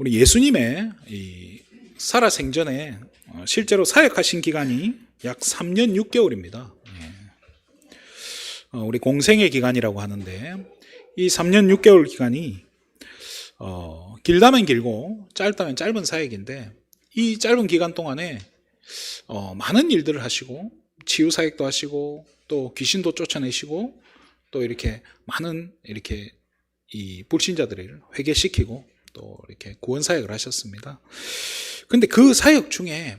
우리 예수님의 이 살아생전에 실제로 사역하신 기간이 약 3년 6개월입니다. 우리 공생의 기간이라고 하는데 이 3년 6개월 기간이 길다면 길고 짧다면 짧은 사역인데 이 짧은 기간 동안에 많은 일들을 하시고 치유 사역도 하시고 또 귀신도 쫓아내시고 또 이렇게 많은 이렇게 이 불신자들을 회개시키고 또 이렇게 구원 사역을 하셨습니다. 근데 그 사역 중에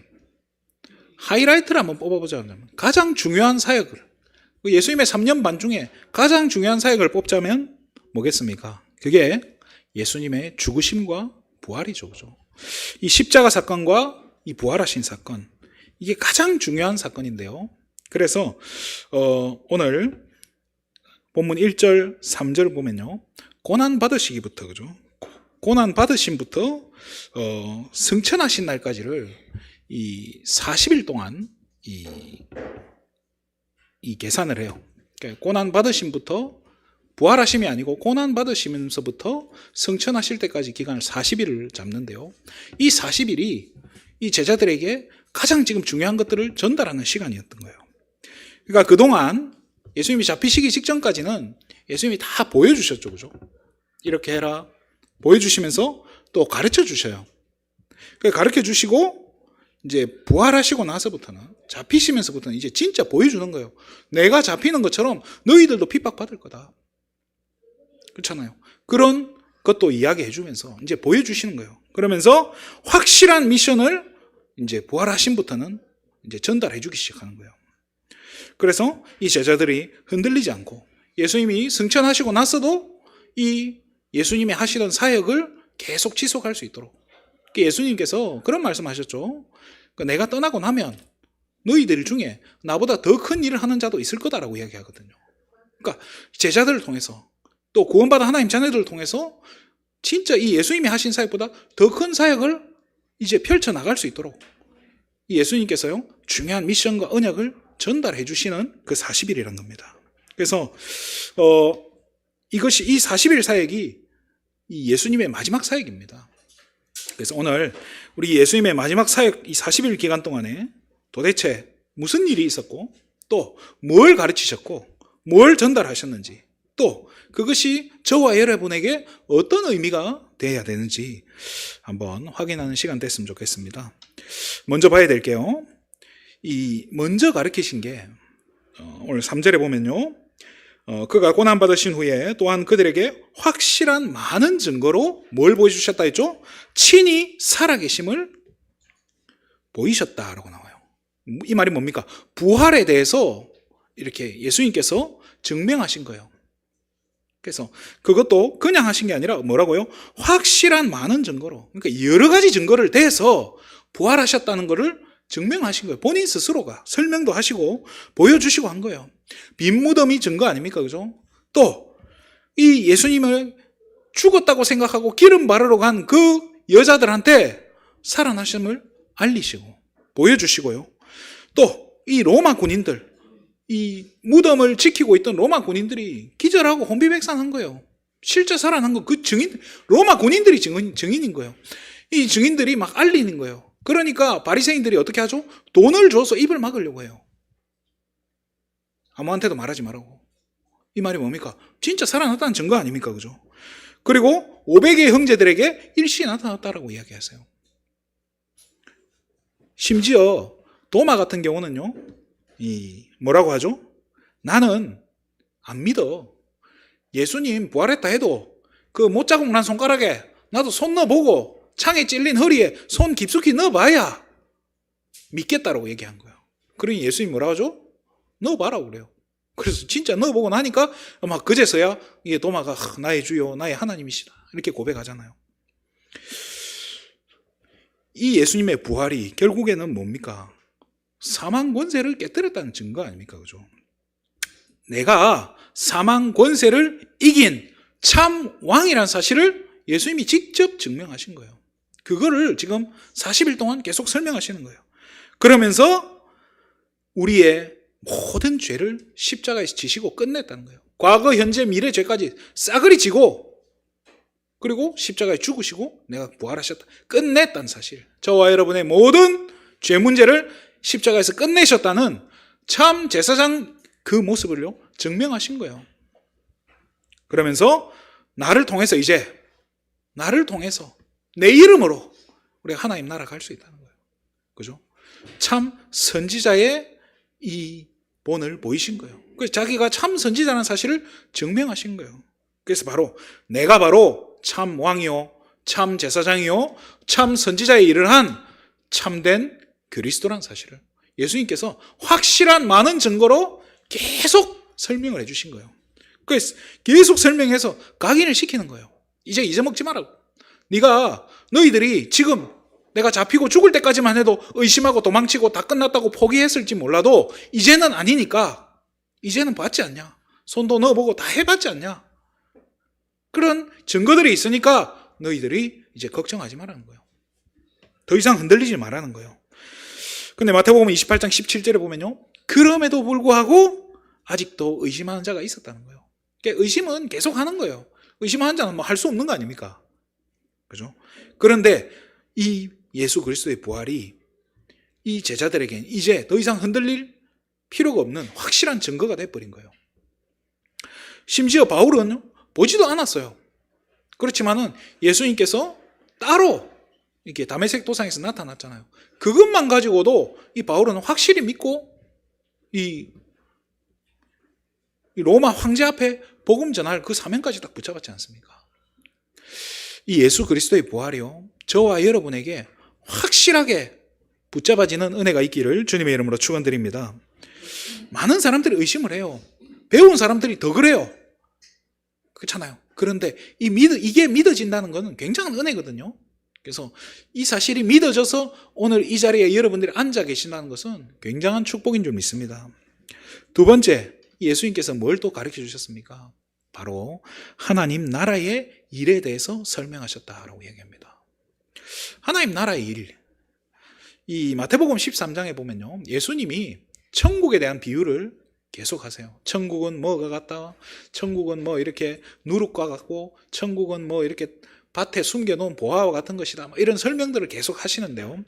하이라이트를 한번 뽑아보자면 가장 중요한 사역을 예수님의 3년 반 중에 가장 중요한 사역을 뽑자면 뭐겠습니까? 그게 예수님의 죽으심과 부활이죠. 그죠? 이 십자가 사건과 이 부활하신 사건, 이게 가장 중요한 사건인데요. 그래서 오늘 본문 1절, 3절 보면요. 고난 받으시기부터, 그죠? 고난 받으심부터 승천하신 날까지를 이 40일 동안 이 계산을 해요. 그러니까 고난 받으심부터 부활하심이 아니고 고난 받으시면서부터 승천하실 때까지 기간을 40일을 잡는데요. 이 40일이 이 제자들에게 가장 지금 중요한 것들을 전달하는 시간이었던 거예요. 그러니까 그동안 예수님이 잡히시기 직전까지는 예수님이 다 보여주셨죠. 그죠? 이렇게 해라. 보여주시면서 또 가르쳐 주셔요. 가르쳐 주시고 이제 부활하시고 나서부터는 잡히시면서부터는 이제 진짜 보여주는 거예요. 내가 잡히는 것처럼 너희들도 핍박받을 거다. 그렇잖아요. 그런 것도 이야기해 주면서 이제 보여주시는 거예요. 그러면서 확실한 미션을 이제 부활하심부터는 이제 전달해 주기 시작하는 거예요. 그래서 이 제자들이 흔들리지 않고 예수님이 승천하시고 나서도 이 예수님이 하시던 사역을 계속 지속할 수 있도록 예수님께서 그런 말씀하셨죠. 내가 떠나고 나면 너희들 중에 나보다 더 큰 일을 하는 자도 있을 거다라고 이야기하거든요. 그러니까 제자들을 통해서 또 구원받은 하나님 자녀들을 통해서 진짜 이 예수님이 하신 사역보다 더 큰 사역을 이제 펼쳐나갈 수 있도록 이 예수님께서요 중요한 미션과 언약을 전달해 주시는 그 40일이란 겁니다. 그래서 이것이 이 40일 사역이 이 예수님의 마지막 사역입니다. 그래서 오늘 우리 예수님의 마지막 사역 이 40일 기간 동안에 도대체 무슨 일이 있었고 또 뭘 가르치셨고 뭘 전달하셨는지 또 그것이 저와 여러분에게 어떤 의미가 되어야 되는지 한번 확인하는 시간 됐으면 좋겠습니다. 먼저 봐야 될게요. 이 먼저 가르치신 게 오늘 3절에 보면요. 그가 고난받으신 후에 또한 그들에게 확실한 많은 증거로 뭘 보여주셨다 했죠? 친히 살아계심을 보이셨다라고 나와요. 이 말이 뭡니까? 부활에 대해서 이렇게 예수님께서 증명하신 거예요. 그래서 그것도 그냥 하신 게 아니라 뭐라고요? 확실한 많은 증거로, 그러니까 여러 가지 증거를 대서 부활하셨다는 것을 증명하신 거예요. 본인 스스로가 설명도 하시고 보여주시고 한 거예요. 빈 무덤이 증거 아닙니까? 그죠? 또 이 예수님을 죽었다고 생각하고 기름 바르러 간 그 여자들한테 살아나심을 알리시고 보여주시고요. 또 이 로마 군인들, 이 무덤을 지키고 있던 로마 군인들이 기절하고 혼비백산한 거예요. 실제 살아난 거 그 증인, 로마 군인들이 증인인 거예요. 이 증인들이 막 알리는 거예요. 그러니까 바리새인들이 어떻게 하죠? 돈을 줘서 입을 막으려고 해요. 아무한테도 말하지 말라고. 이 말이 뭡니까? 진짜 살아났다는 증거 아닙니까? 그죠? 그리고 500의 형제들에게 일시에 나타났다라고 이야기하세요. 심지어 도마 같은 경우는요, 뭐라고 하죠? 나는 안 믿어. 예수님 부활했다 해도 그 못자국 난 손가락에 나도 손 넣어보고 창에 찔린 허리에 손 깊숙이 넣어봐야 믿겠다라고 얘기한 거예요. 그러니 예수님 뭐라고 하죠? 넣어봐라고 그래요. 그래서 진짜 넣어보고 나니까 막 그제서야 이게 도마가 나의 주요 나의 하나님이시다 이렇게 고백하잖아요. 이 예수님의 부활이 결국에는 뭡니까? 사망 권세를 깨뜨렸다는 증거 아닙니까? 그죠? 내가 사망 권세를 이긴 참 왕이라는 사실을 예수님이 직접 증명하신 거예요. 그거를 지금 40일 동안 계속 설명하시는 거예요. 그러면서 우리의 모든 죄를 십자가에서 지시고 끝냈다는 거예요. 과거, 현재, 미래 죄까지 싸그리 지고 그리고 십자가에 죽으시고 내가 부활하셨다. 끝냈다는 사실. 저와 여러분의 모든 죄 문제를 십자가에서 끝내셨다는 참 제사장 그 모습을요 증명하신 거예요. 그러면서 나를 통해서 내 이름으로 우리가 하나님 나라 갈 수 있다는 거예요. 그죠? 참 선지자의 이 본을 보이신 거예요. 그래서 자기가 참 선지자라는 사실을 증명하신 거예요. 그래서 내가 참 왕이요, 참 제사장이요, 참 선지자의 일을 한 참된 그리스도라는 사실을 예수님께서 확실한 많은 증거로 계속 설명을 해주신 거예요. 그래서 계속 설명해서 각인을 시키는 거예요. 이제 잊어먹지 말라고. 너희들이 지금 내가 잡히고 죽을 때까지만 해도 의심하고 도망치고 다 끝났다고 포기했을지 몰라도 이제는 아니니까 이제는 봤지 않냐? 손도 넣어보고 다 해봤지 않냐? 그런 증거들이 있으니까 너희들이 이제 걱정하지 말라는 거예요. 더 이상 흔들리지 말라는 거예요. 근데 마태복음 28장 17절에 보면요, 그럼에도 불구하고 아직도 의심하는 자가 있었다는 거예요. 그러니까 의심은 계속 하는 거예요. 의심하는 자는 뭐 할 수 없는 거 아닙니까? 그죠? 그런데 이 예수 그리스도의 부활이 이 제자들에게는 이제 더 이상 흔들릴 필요가 없는 확실한 증거가 돼버린 거예요. 심지어 바울은 보지도 않았어요. 그렇지만은 예수님께서 따로 이렇게 다메섹 도상에서 나타났잖아요. 그것만 가지고도 이 바울은 확실히 믿고 이 로마 황제 앞에 복음 전할 그 사명까지 딱 붙잡았지 않습니까? 이 예수 그리스도의 부활이요, 저와 여러분에게 확실하게 붙잡아지는 은혜가 있기를 주님의 이름으로 축원드립니다. 많은 사람들이 의심을 해요. 배운 사람들이 더 그래요. 그렇잖아요. 그런데 이게 믿어진다는 것은 굉장한 은혜거든요. 그래서 이 사실이 믿어져서 오늘 이 자리에 여러분들이 앉아 계신다는 것은 굉장한 축복인 줄 믿습니다. 두 번째, 예수님께서 뭘 또 가르쳐 주셨습니까? 바로 하나님 나라의 일에 대해서 설명하셨다라고 얘기합니다. 하나님 나라의 일, 이 마태복음 13장에 보면요, 예수님이 천국에 대한 비유를 계속 하세요. 천국은 뭐가 같다, 천국은 뭐 이렇게 누룩과 같고, 천국은 뭐 이렇게 밭에 숨겨놓은 보화와 같은 것이다, 이런 설명들을 계속 하시는데요,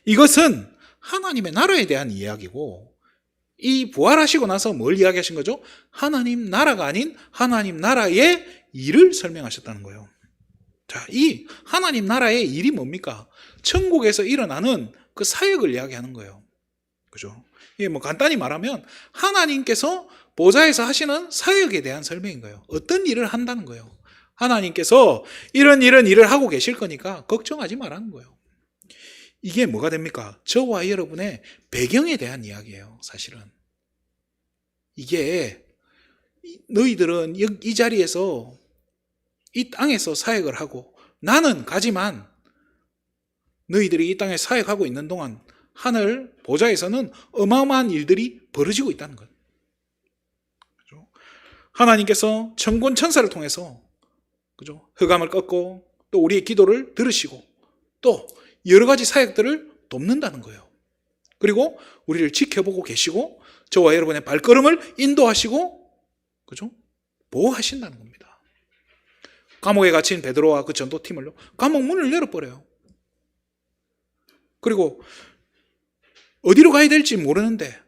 이것은 하나님의 나라에 대한 이야기고, 이 부활하시고 나서 뭘 이야기하신 거죠? 하나님 나라가 아닌 하나님 나라의 일을 설명하셨다는 거예요. 자, 이 하나님 나라의 일이 뭡니까? 천국에서 일어나는 그 사역을 이야기하는 거예요. 그죠? 이게 뭐 간단히 말하면 하나님께서 보좌에서 하시는 사역에 대한 설명인 거예요. 어떤 일을 한다는 거예요. 하나님께서 이런 일을 하고 계실 거니까 걱정하지 말라는 거예요. 이게 뭐가 됩니까? 저와 여러분의 배경에 대한 이야기예요, 사실은. 이게 너희들은 이 자리에서 이 땅에서 사역을 하고 나는 가지만 너희들이 이 땅에 사역하고 있는 동안 하늘 보좌에서는 어마어마한 일들이 벌어지고 있다는 것. 그죠? 하나님께서 천군 천사를 통해서, 그죠? 흑암을 꺾고 또 우리의 기도를 들으시고 또 여러 가지 사역들을 돕는다는 거예요. 그리고 우리를 지켜보고 계시고 저와 여러분의 발걸음을 인도하시고, 그죠? 보호하신다는 겁니다. 감옥에 갇힌 베드로와 그 전도팀을요, 감옥 문을 열어버려요. 그리고 어디로 가야 될지 모르는데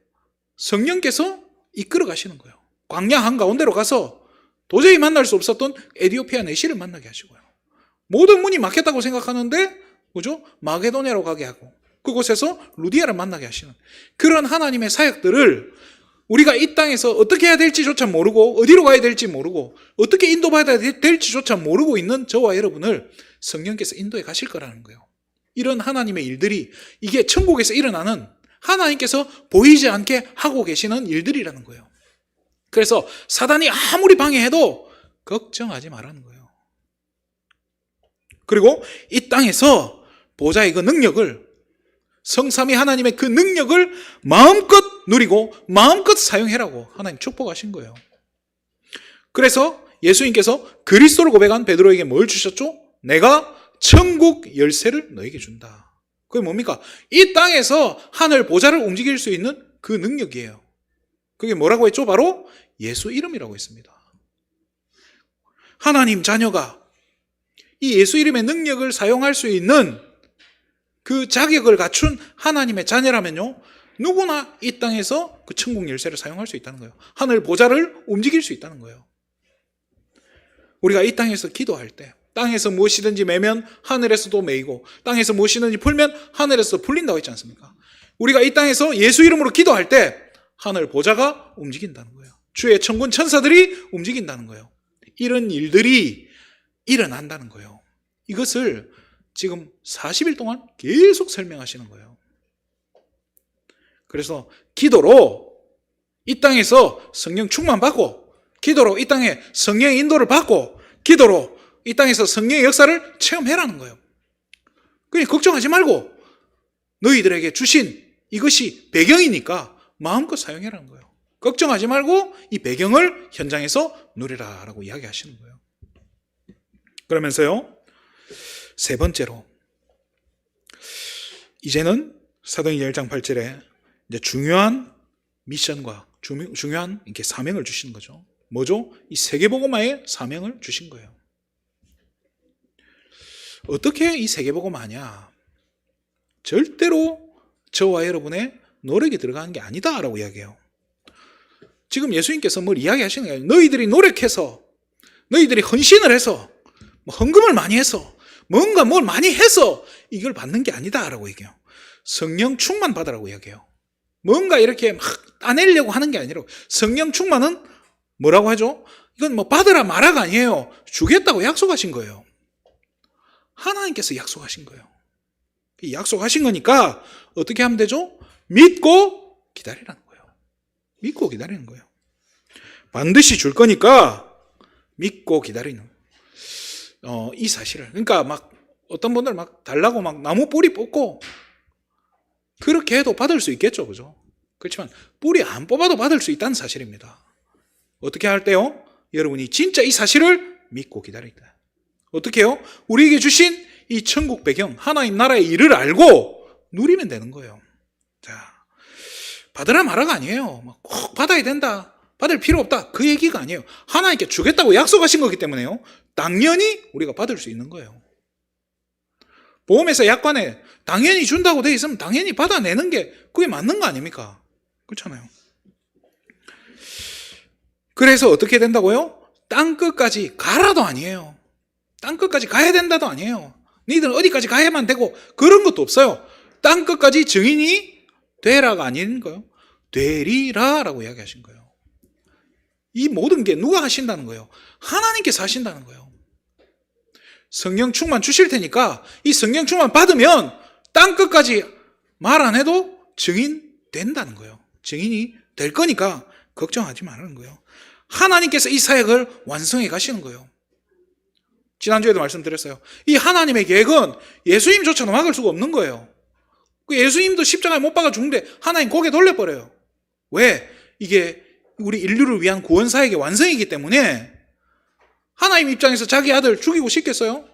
성령께서 이끌어 가시는 거예요. 광야 한가운데로 가서 도저히 만날 수 없었던 에디오피아 내시를 만나게 하시고요. 모든 문이 막혔다고 생각하는데, 그죠? 마게도냐로 가게 하고 그곳에서 루디아를 만나게 하시는 그런 하나님의 사역들을 우리가 이 땅에서 어떻게 해야 될지조차 모르고 어디로 가야 될지 모르고 어떻게 인도받아야 될지조차 모르고 있는 저와 여러분을 성령께서 인도해 가실 거라는 거예요. 이런 하나님의 일들이 이게 천국에서 일어나는 하나님께서 보이지 않게 하고 계시는 일들이라는 거예요. 그래서 사단이 아무리 방해해도 걱정하지 말라는 거예요. 그리고 이 땅에서 보좌의 그 능력을, 성삼위 하나님의 그 능력을 마음껏 누리고 마음껏 사용해라고 하나님 축복하신 거예요. 그래서 예수님께서 그리스도를 고백한 베드로에게 뭘 주셨죠? 내가 천국 열쇠를 너에게 준다. 그게 뭡니까? 이 땅에서 하늘 보좌를 움직일 수 있는 그 능력이에요. 그게 뭐라고 했죠? 바로 예수 이름이라고 했습니다. 하나님 자녀가 이 예수 이름의 능력을 사용할 수 있는 그 자격을 갖춘 하나님의 자녀라면요, 누구나 이 땅에서 그 천국 열쇠를 사용할 수 있다는 거예요. 하늘 보좌를 움직일 수 있다는 거예요. 우리가 이 땅에서 기도할 때 땅에서 무엇이든지 매면 하늘에서도 매이고 땅에서 무엇이든지 풀면 하늘에서 풀린다고 했지 않습니까? 우리가 이 땅에서 예수 이름으로 기도할 때 하늘 보좌가 움직인다는 거예요. 주의 천군 천사들이 움직인다는 거예요. 이런 일들이 일어난다는 거예요. 이것을 지금 40일 동안 계속 설명하시는 거예요. 그래서 기도로 이 땅에서 성령 충만받고, 기도로 이 땅에 성령의 인도를 받고, 기도로 이 땅에서 성령의 역사를 체험해라는 거예요. 그러니 걱정하지 말고 너희들에게 주신 이것이 배경이니까 마음껏 사용해라는 거예요. 걱정하지 말고 이 배경을 현장에서 누리라라고 이야기하시는 거예요. 그러면서요, 세 번째로 이제는 사도행전 1장 8절에 이제 중요한 미션과 중요한 이렇게 사명을 주시는 거죠. 뭐죠? 이 세계복음화의 사명을 주신 거예요. 어떻게 이 세계복음화냐? 절대로 저와 여러분의 노력이 들어가는 게 아니다라고 이야기해요. 지금 예수님께서 뭘 이야기하시는 거예요? 너희들이 노력해서, 너희들이 헌신을 해서, 헌금을 많이 해서, 뭔가 뭘 많이 해서 이걸 받는 게 아니다라고 얘기해요. 성령 충만 받으라고 이야기해요. 뭔가 이렇게 막 따내려고 하는 게 아니라, 성령 충만은 뭐라고 하죠? 이건 뭐 받으라 말아가 아니에요. 주겠다고 약속하신 거예요. 하나님께서 약속하신 거예요. 약속하신 거니까 어떻게 하면 되죠? 믿고 기다리라는 거예요. 믿고 기다리는 거예요. 반드시 줄 거니까 믿고 기다리는 이 사실을. 그러니까 막 어떤 분들 막 달라고 막 나무 뿌리 뽑고 그렇게 해도 받을 수 있겠죠, 그죠? 그렇지만 뿌리 안 뽑아도 받을 수 있다는 사실입니다. 어떻게 할 때요? 여러분이 진짜 이 사실을 믿고 기다릴 때. 어떻게 해요? 우리에게 주신 이 천국 배경, 하나님 나라의 일을 알고 누리면 되는 거예요. 자, 받으라 말아가 아니에요. 꼭 받아야 된다, 받을 필요 없다, 그 얘기가 아니에요. 하나님께 주겠다고 약속하신 거기 때문에요, 당연히 우리가 받을 수 있는 거예요. 보험회사 약관에 당연히 준다고 돼 있으면 당연히 받아내는 게 그게 맞는 거 아닙니까? 그렇잖아요. 그래서 어떻게 된다고요? 땅끝까지 가라도 아니에요. 땅끝까지 가야 된다도 아니에요. 너희들은 어디까지 가야만 되고 그런 것도 없어요. 땅끝까지 증인이 되라가 아닌 거예요. 되리라라고 이야기하신 거예요. 이 모든 게 누가 하신다는 거예요? 하나님께서 하신다는 거예요. 성령 충만 주실 테니까 이 성령 충만 받으면 땅끝까지 말 안 해도 증인 된다는 거예요. 증인이 될 거니까 걱정하지 말라는 거예요. 하나님께서 이 사역을 완성해 가시는 거예요. 지난주에도 말씀드렸어요. 이 하나님의 계획은 예수님조차도 막을 수가 없는 거예요. 예수님도 십자가에 못 박아 죽는데 하나님 고개 돌려버려요. 왜? 이게 우리 인류를 위한 구원 사역의 완성이기 때문에. 하나님 입장에서 자기 아들 죽이고 싶겠어요?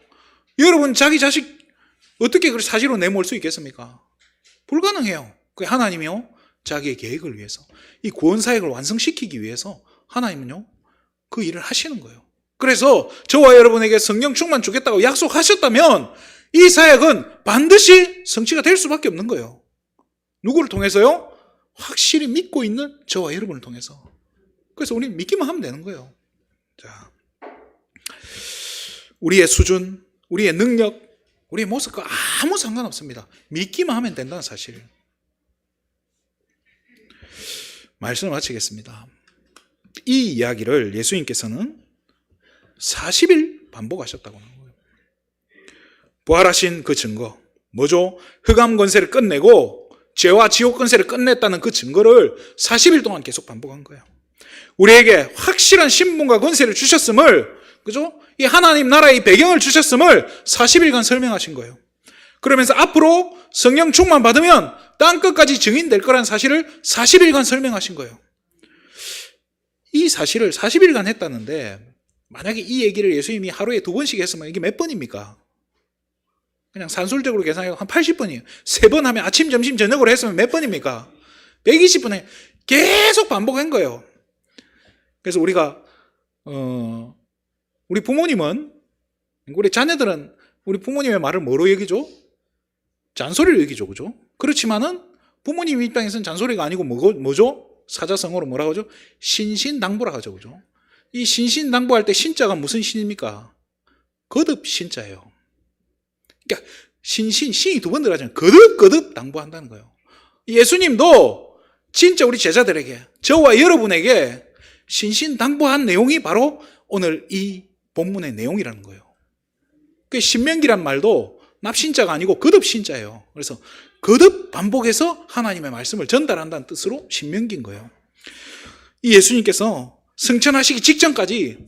여러분 자기 자식 어떻게 그 사지로 내몰 수 있겠습니까? 불가능해요. 그 하나님이요, 자기의 계획을 위해서, 이 구원 사역을 완성시키기 위해서 하나님은요 그 일을 하시는 거예요. 그래서 저와 여러분에게 성령 충만 주겠다고 약속하셨다면 이 사역은 반드시 성취가 될 수밖에 없는 거예요. 누구를 통해서요? 확실히 믿고 있는 저와 여러분을 통해서. 그래서 우리는 믿기만 하면 되는 거예요. 자, 우리의 수준, 우리의 능력, 우리의 모습과 아무 상관없습니다. 믿기만 하면 된다는 사실. 말씀을 마치겠습니다. 이 이야기를 예수님께서는 40일 반복하셨다고 하는 거예요. 부활하신 그 증거, 뭐죠? 흑암 권세를 끝내고 죄와 지옥 권세를 끝냈다는 그 증거를 40일 동안 계속 반복한 거예요. 우리에게 확실한 신분과 권세를 주셨음을, 그죠? 이 하나님 나라의 배경을 주셨음을 40일간 설명하신 거예요. 그러면서 앞으로 성령 충만 받으면 땅끝까지 증인될 거라는 사실을 40일간 설명하신 거예요. 이 사실을 40일간 했다는데, 만약에 이 얘기를 예수님이 하루에 2번씩 했으면 이게 몇 번입니까? 그냥 산술적으로 계산해서 한 80번이에요. 3번 하면 아침, 점심, 저녁으로 했으면 몇 번입니까? 120번에 계속 반복한 거예요. 그래서 우리가 우리 부모님은 우리 자녀들은 우리 부모님의 말을 뭐로 여기죠? 잔소리로 여기죠. 그죠? 그렇지만은 부모님 입장에서는 잔소리가 아니고 뭐죠? 사자성어로 뭐라고 하죠? 신신당부라 하죠. 그죠? 이 신신당부할 때 신자가 무슨 신입니까? 거듭 신자예요. 그러니까 신이 두 번 들어가잖아요. 거듭 당부한다는 거예요. 예수님도 진짜 우리 제자들에게, 저와 여러분에게 신신당부한 내용이 바로 오늘 이 본문의 내용이라는 거예요. 그 신명기란 말도 납신자가 아니고 거듭신자예요. 그래서 거듭 반복해서 하나님의 말씀을 전달한다는 뜻으로 신명기인 거예요. 이 예수님께서 승천하시기 직전까지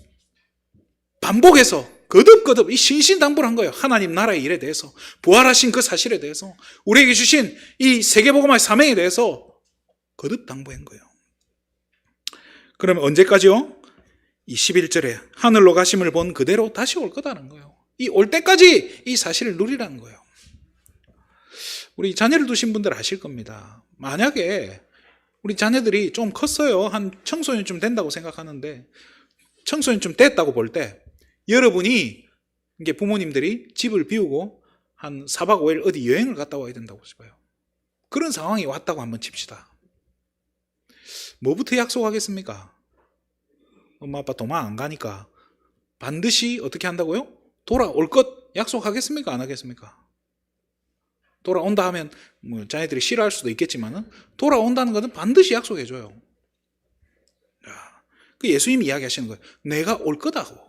반복해서 거듭 이 신신당부를 한 거예요. 하나님 나라의 일에 대해서, 부활하신 그 사실에 대해서, 우리에게 주신 이 세계복음화의 사명에 대해서 거듭 당부한 거예요. 그러면 언제까지요? 이 11절에 하늘로 가심을 본 그대로 다시 올 거다는 거예요. 이 올 때까지 이 사실을 누리라는 거예요. 우리 자녀를 두신 분들 아실 겁니다. 만약에 우리 자녀들이 좀 컸어요. 한 청소년쯤 된다고 생각하는데, 청소년쯤 됐다고 볼 때 여러분이, 이게 부모님들이 집을 비우고 한 4박 5일 어디 여행을 갔다 와야 된다고 싶어요. 그런 상황이 왔다고 한번 칩시다. 뭐부터 약속하겠습니까? 엄마 아빠 도망 안 가니까 반드시 어떻게 한다고요? 돌아올 것 약속하겠습니까? 안 하겠습니까? 돌아온다 하면 뭐 자녀들이 싫어할 수도 있겠지만은 돌아온다는 것은 반드시 약속해줘요. 그 예수님이 이야기하시는 거예요. 내가 올 거다고,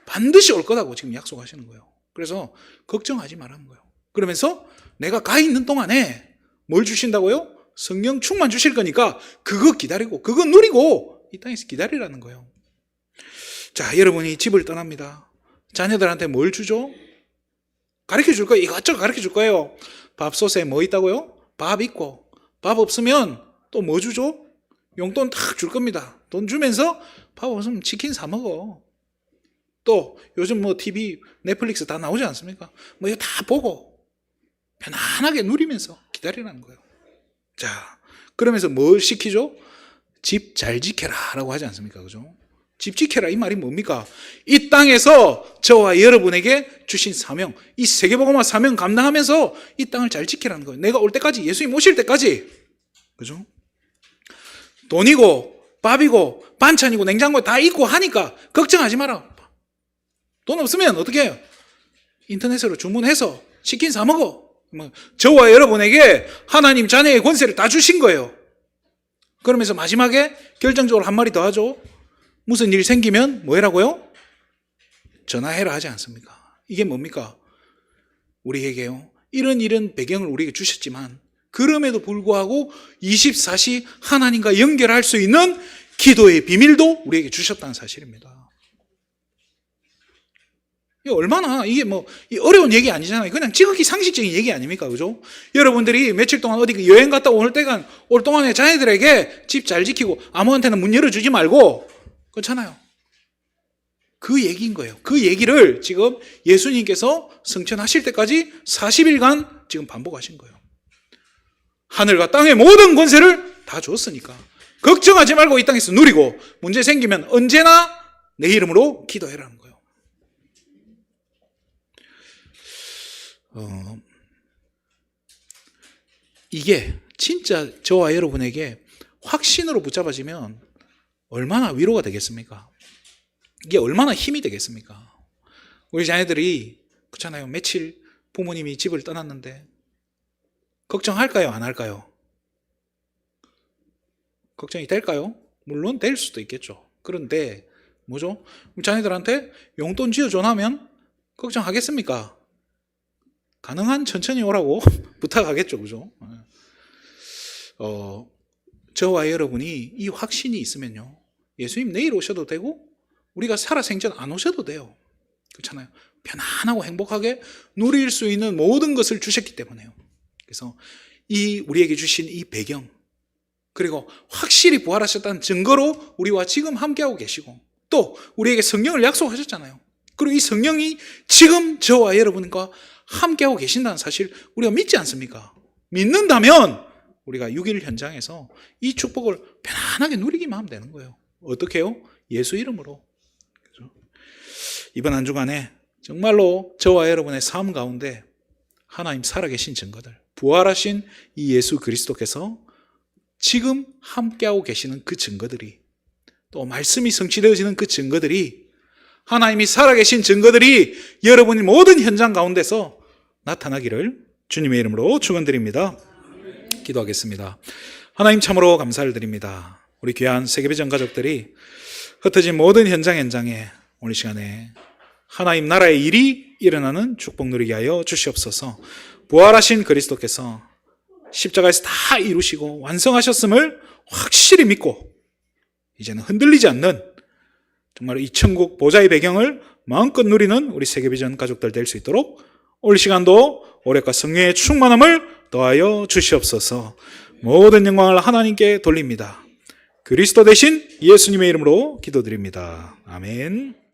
반드시 올 거다고 지금 약속하시는 거예요. 그래서 걱정하지 말라는 거예요. 그러면서 내가 가 있는 동안에 뭘 주신다고요? 성령 충만 주실 거니까 그거 기다리고, 그거 누리고 이 땅에서 기다리라는 거예요. 자, 여러분이 집을 떠납니다. 자녀들한테 뭘 주죠? 가르쳐 줄 거예요. 이것저것 가르쳐 줄 거예요. 밥솥에 뭐 있다고요? 밥 있고, 밥 없으면 또 뭐 주죠? 용돈 딱 줄 겁니다. 돈 주면서 밥 없으면 치킨 사 먹어. 또 요즘 뭐 TV, 넷플릭스 다 나오지 않습니까? 뭐 이거 다 보고 편안하게 누리면서 기다리라는 거예요. 자, 그러면서 뭘 시키죠? 집 잘 지켜라 라고 하지 않습니까? 그죠? 집 지켜라 이 말이 뭡니까? 이 땅에서 저와 여러분에게 주신 사명, 이 세계복음화 사명 감당하면서 이 땅을 잘 지키라는 거예요. 내가 올 때까지, 예수님 오실 때까지. 그죠? 돈이고 밥이고 반찬이고 냉장고에 다 있고 하니까 걱정하지 마라. 돈 없으면 어떻게 해요? 인터넷으로 주문해서 치킨 사 먹어. 저와 여러분에게 하나님 자녀의 권세를 다 주신 거예요. 그러면서 마지막에 결정적으로 한 마디 더 하죠. 무슨 일 생기면 뭐 해라고요? 전화해라 하지 않습니까? 이게 뭡니까? 우리에게요, 이런 배경을 우리에게 주셨지만 그럼에도 불구하고 24시 하나님과 연결할 수 있는 기도의 비밀도 우리에게 주셨다는 사실입니다. 얼마나 이게 뭐 어려운 얘기 아니잖아요. 그냥 지극히 상식적인 얘기 아닙니까? 그죠? 여러분들이 며칠 동안 어디 여행 갔다 올 동안에 자녀들에게 집 잘 지키고 아무한테나 문 열어주지 말고, 그렇잖아요. 그 얘기인 거예요. 그 얘기를 지금 예수님께서 승천하실 때까지 40일간 지금 반복하신 거예요. 하늘과 땅의 모든 권세를 다 줬으니까 걱정하지 말고 이 땅에서 누리고, 문제 생기면 언제나 내 이름으로 기도해라는 거예요. 이게 진짜 저와 여러분에게 확신으로 붙잡아지면 얼마나 위로가 되겠습니까? 이게 얼마나 힘이 되겠습니까? 우리 자녀들이, 그렇잖아요, 며칠 부모님이 집을 떠났는데 걱정할까요? 안 할까요? 걱정이 될까요? 물론 될 수도 있겠죠. 그런데 뭐죠? 자녀들한테 용돈 쥐어줘 나면 걱정하겠습니까? 가능한 천천히 오라고 부탁하겠죠. 그죠? 저와 여러분이 이 확신이 있으면요, 예수님 내일 오셔도 되고 우리가 살아생전 안 오셔도 돼요. 그렇잖아요. 편안하고 행복하게 누릴 수 있는 모든 것을 주셨기 때문에요. 그래서 우리에게 주신 이 배경, 그리고 확실히 부활하셨다는 증거로 우리와 지금 함께하고 계시고, 또 우리에게 성령을 약속하셨잖아요. 그리고 이 성령이 지금 저와 여러분과 함께하고 계신다는 사실 우리가 믿지 않습니까? 믿는다면 우리가 6일 현장에서 이 축복을 편안하게 누리기만 하면 되는 거예요. 어떻게 해요? 예수 이름으로. 그렇죠? 이번 한 주간에 정말로 저와 여러분의 삶 가운데 하나님 살아계신 증거들, 부활하신 이 예수 그리스도께서 지금 함께하고 계시는 그 증거들이, 또 말씀이 성취되어지는 그 증거들이, 하나님이 살아계신 증거들이 여러분의 모든 현장 가운데서 나타나기를 주님의 이름으로 축원드립니다. 기도하겠습니다. 하나님 참으로 감사를 드립니다. 우리 귀한 세계비전 가족들이 흩어진 모든 현장에 오늘 시간에 하나님 나라의 일이 일어나는 축복 누리게 하여 주시옵소서. 부활하신 그리스도께서 십자가에서 다 이루시고 완성하셨음을 확실히 믿고 이제는 흔들리지 않는 정말 이 천국 보좌의 배경을 마음껏 누리는 우리 세계비전 가족들 될 수 있도록 오늘 시간도 오랫과 성령의 충만함을 더하여 주시옵소서. 모든 영광을 하나님께 돌립니다. 그리스도 대신 예수님의 이름으로 기도드립니다. 아멘.